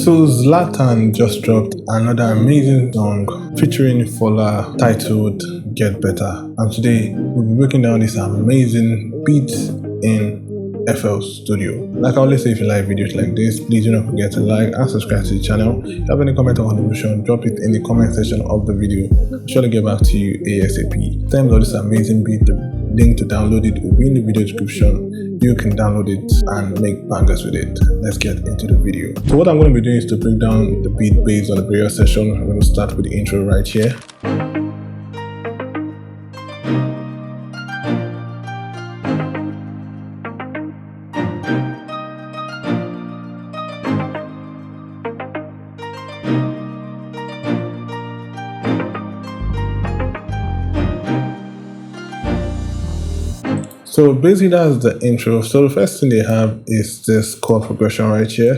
So Zlatan just dropped another amazing song featuring Fola titled Get Better. And today we'll be breaking down this amazing beat in FL Studio. Like I always say, if you like videos like this, please do not forget to like and subscribe to the channel. If you have any comment or contribution, drop it in the comment section of the video. I'll sure to get back to you ASAP. In terms of this amazing beat, the link to download it will be in the video description. You can download it and make bangers with it. Let's get into the video. So what I'm going to be doing is to break down the beat based on the various session. I'm going to start with the intro right here. So basically that's the intro. So the first thing they have is this chord progression right here.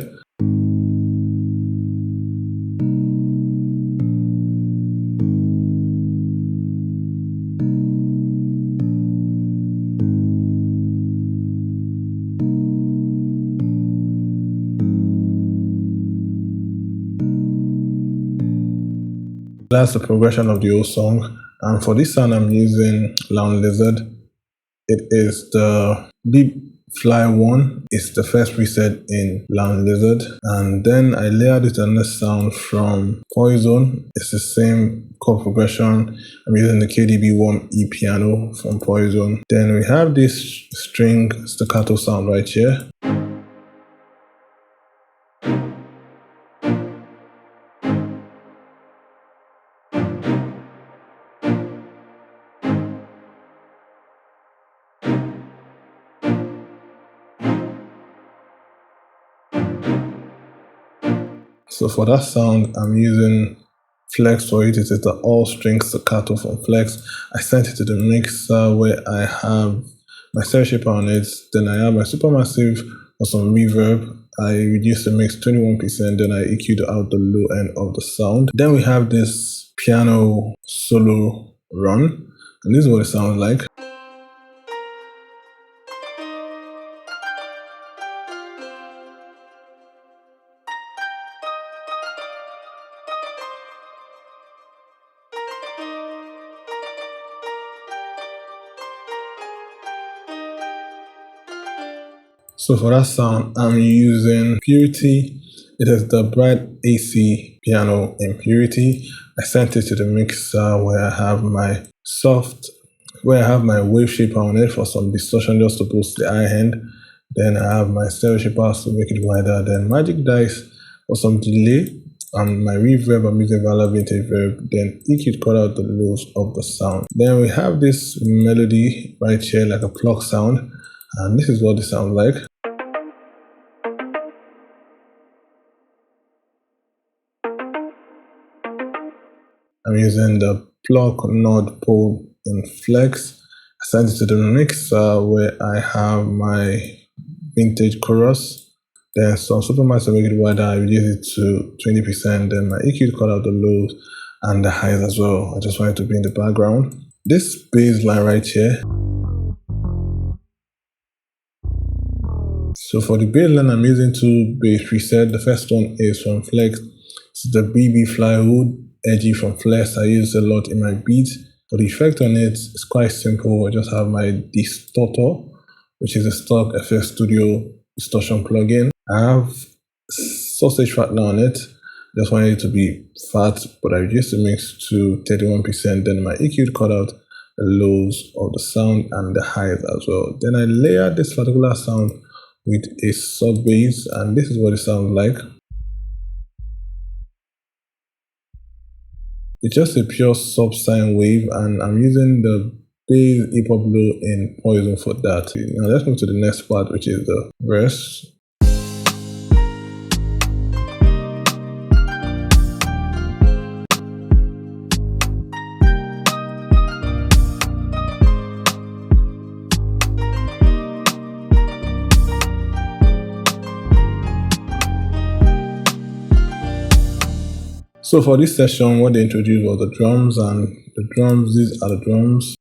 That's the progression of the whole song. And for this sound I'm using Lounge Lizard. It is the Deep Fly 1. It's the first preset in Lounge Lizard. And then I layered it on the sound from Poison. It's the same chord progression. I'm using the KDB1 E piano from Poison. Then we have this string staccato sound right here. So for that sound, I'm using Flex for it. It is the all string staccato from Flex. I sent it to the mixer where I have my stereo shaper on it. Then I have my Supermassive for some reverb. I reduced the mix 21%. Then I EQ'd out the low end of the sound. Then we have this piano solo run. And this is what it sounds like. So for that sound, I'm using Purity. It is the Bright AC piano in Purity. I sent it to the mixer where I have my wave shaper on it for some distortion just to boost the high end. Then I have my stereo shaper to make it wider. Then Magic Dice for some delay. And my reverb, I'm using Valor Vintage Verb. Then EQ cut out the lows of the sound. Then we have this melody right here, like a pluck sound. And this is what it sounds like. I'm using the pluck node pole in Flex. I sent it to the mixer where I have my vintage chorus. Then some Supermassive to make it wider, I reduce it to 20%. Then my EQ cut out the lows and the highs as well. I just want it to be in the background. This bass line right here. So for the bass line, I'm using two bass presets. The first one is from Flex. It's the BB Flywood Edgy from Flex. I use a lot in my beats. For the effect on it, it's quite simple. I just have my distorter, which is a stock FL Studio distortion plugin. I have sausage fat on it. Just wanted it to be fat, but I reduced the mix to 31%. Then my EQ cut out the lows of the sound and the highs as well. Then I layered this particular sound with a sub bass, and this is what it sounds like. It's just a pure sub sine wave, and I'm using the bass hip hop low in Poison for that. Now let's move to the next part, which is the verse. So for this session, what they introduced was the drums, and the drums, these are the drums.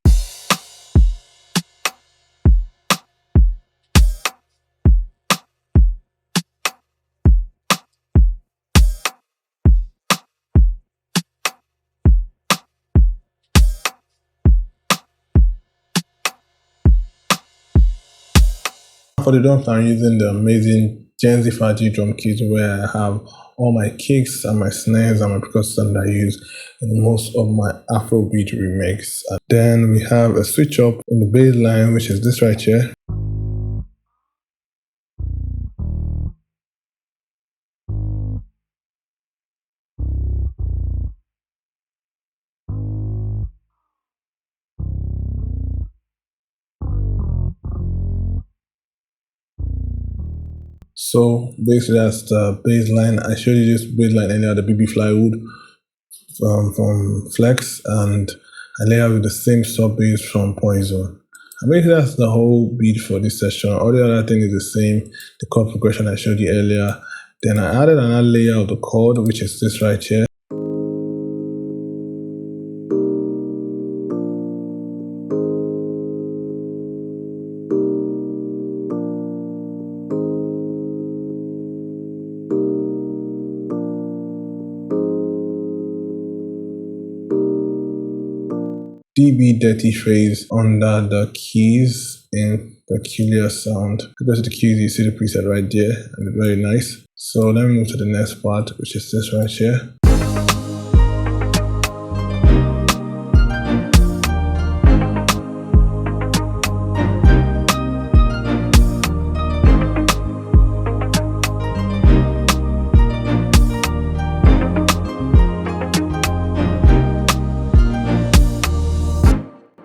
For the drums, I'm using the amazing Gen Z drum kit where I have all my kicks and my snares and my percussion that I use in most of my Afrobeat remix. And then we have a switch up in the bass line, which is this right here. So basically that's the bass line. I showed you this bass line earlier, the BB Flywood from Flex, and I layer with the same sub bass from Poison. And basically that's the whole beat for this session. All the other thing is the same, the chord progression I showed you earlier. Then I added another layer of the chord, which is this right here. DB dirty phrase under the keys in peculiar sound. Because of the keys, you see the preset right there, and it's very nice. So let me move to the next part, which is this right here.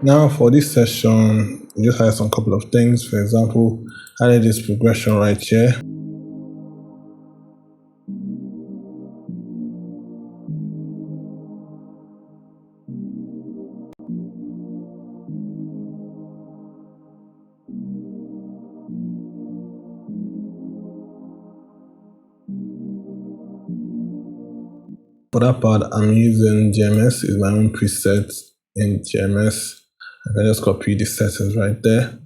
Now for this session, we just had some couple of things. For example, I added this progression right here. For that part, I'm using GMS, is my own preset in GMS. I can just copy the settings right there.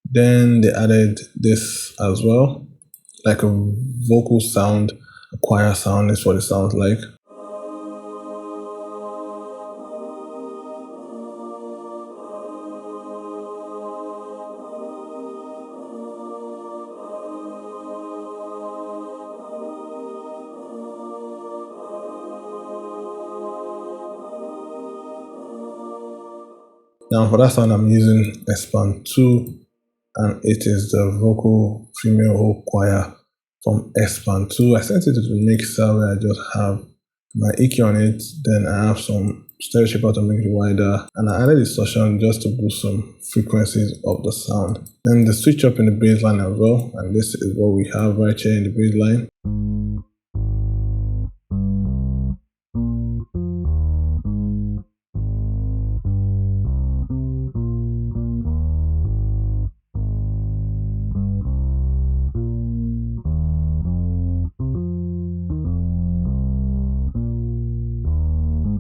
Then they added this as well, like a vocal sound, a choir sound is what it sounds like. Now for that sound, I'm using Expand 2, and it is the vocal female whole choir from Expand 2. I sent it to the mixer where I just have my EQ on it, then I have some stereo shaper to make it wider, and I added distortion just to boost some frequencies of the sound. Then the switch up in the bass line as well, and this is what we have right here in the bass line.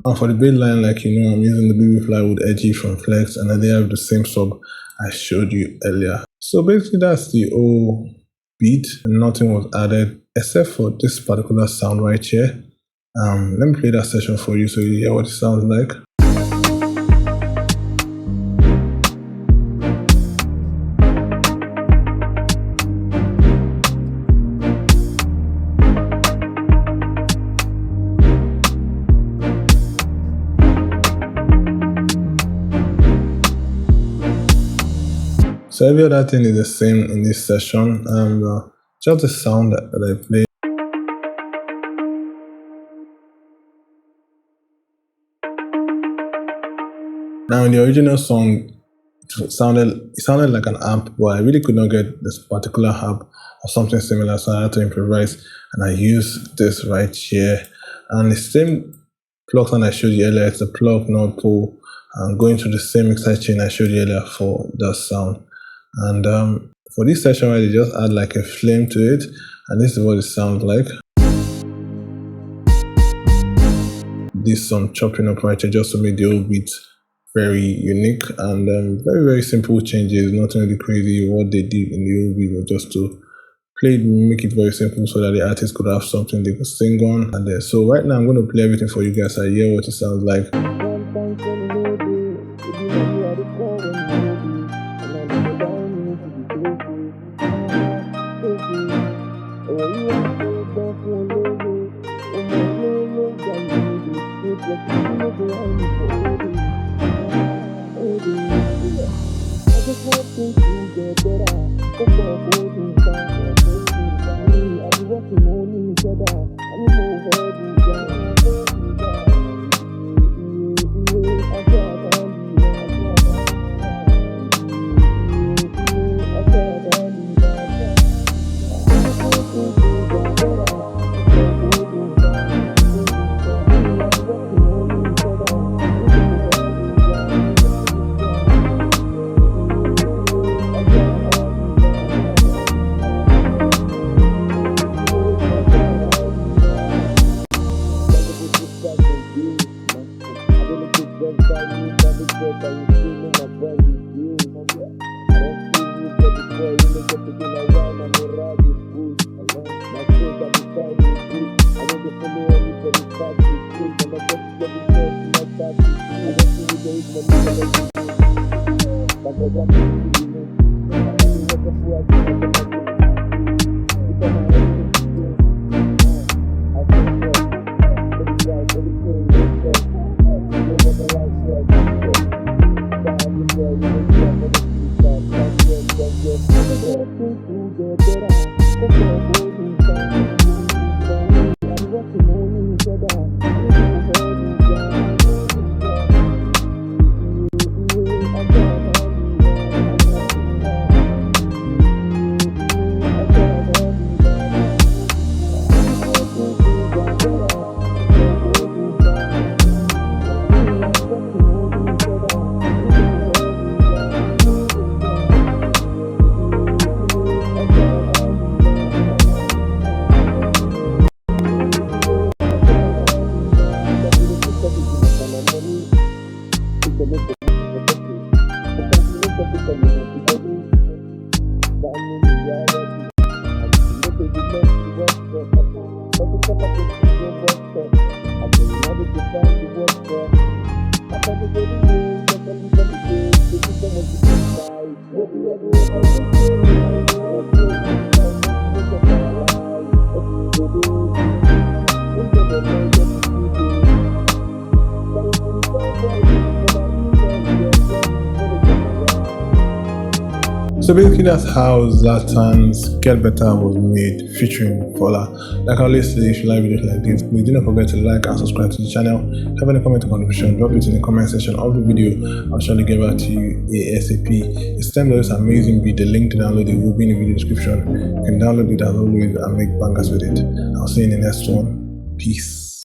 And for the bass line, like you know, I'm using the BB Flywood Edgy from Flex, and then they have the same sub I showed you earlier. So basically that's the whole beat, and nothing was added except for this particular sound right here. Let me play that session for you so you hear what it sounds like. So every other thing is the same in this session, and just the sound that I played. Now in the original song, it sounded like an amp, but I really could not get this particular amp or something similar, so I had to improvise, and I used this right here. And the same plug sound I showed you earlier, it's a plug, not pull, and going through the same mixer chain I showed you earlier for the sound. And for this session, right, they just add like a flame to it, and this is what it sounds like. This some chopping up right here just to make the whole beat very unique, and very, very simple changes, nothing really crazy. What they did in the whole beat was just to make it very simple so that the artist could have something they could sing on. And so right now I'm going to play everything for you guys. I hear what it sounds like. So basically, that's how ZLATAN's Get Better was made, featuring Fola. Like I always say, if you like videos like this, please do not forget to like and subscribe to the channel. Have any comment or contribution, drop it in the comment section of the video. I'll surely get back to you ASAP. It's time to this amazing beat. The link to download it will be in the video description. You can download it as always and make bangers with it. I'll see you in the next one. Peace.